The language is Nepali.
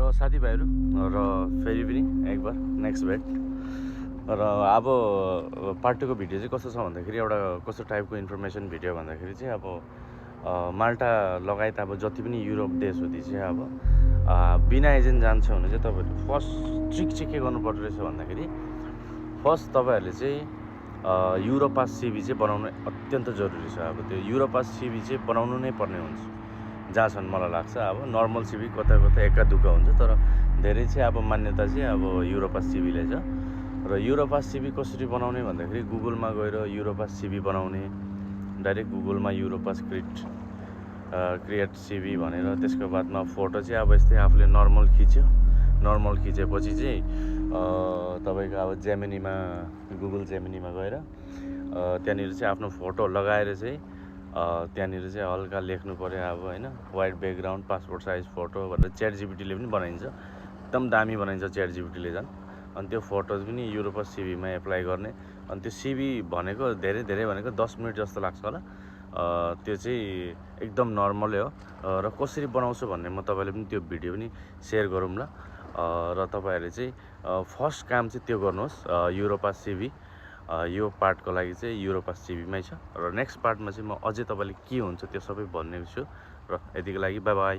र साथीभाइहरू र फेरि पनि एकबार नेक्स्ट भेट र अब पार्ट 2 को भिडियो चाहिँ कस्तो छ भन्दाखेरि एउटा कस्तो टाइपको इन्फर्मेसन भिडियो भन्दाखेरि चाहिँ अब माल्टा लगायत अब जति पनि युरोप देशहरू चाहिँ अब बिना एजेन्ट जान्छ भने चाहिँ तपाईँहरू फर्स्ट ट्रिक चाहिँ के गर्नुपर्दो रहेछ भन्दाखेरि फर्स्ट तपाईँहरूले चाहिँ युरोपास सिभी चाहिँ बनाउनु अत्यन्त जरुरी छ। अब त्यो युरोपास सिभी चाहिँ बनाउनु नै पर्ने हुन्छ जहाँसम्म मलाई लाग्छ। अब नर्मल सिभी कता कता एका दुःख हुन्छ, तर धेरै चाहिँ अब मान्यता चाहिँ अब युरोपास सिभीलाई छ। र युरोपास सिभी कसरी बनाउने भन्दाखेरि गुगलमा गएर युरोपास सिभी बनाउने, डाइरेक्ट गुगलमा युरोपास क्रिएट सिभी भनेर त्यसको बादमा फोटो चाहिँ अब यस्तै आफूले नर्मल खिच्यो। नर्मल खिचेपछि चाहिँ तपाईँको अब जेमिनीमा गुगल जेमिनीमा गएर त्यहाँनिर चाहिँ आफ्नो फोटो लगाएर चाहिँ त्यहाँनिर चाहिँ हल्का लेख्नु पऱ्यो अब होइन, white background passport size photo भनेर च्याट जिपिटीले पनि बनाइन्छ। एकदम दामी बनाइन्छ च्याट जिपिटीले झन्। अनि त्यो फोटोज पनि युरोपास सिभीमा एप्लाई गर्ने। अनि त्यो सिभी भनेको धेरै भनेको 10 मिनट जस्तो लाग्छ होला। त्यो चाहिँ एकदम नर्मलै हो। र कसरी बनाउँछु भन्ने म तपाईँले पनि त्यो भिडियो पनि सेयर गरौँ ल। र तपाईँहरूले चाहिँ फर्स्ट काम चाहिँ त्यो गर्नुहोस्, युरोपास सिभी। यो पार्टको लागि चाहिँ युरोपास सिभीमै छ। र नेक्स्ट पार्टमा चाहिँ म अझै तपाईँले के हुन्छ त्यो सबै भन्ने छु। र यतिको लागि बाई बाई।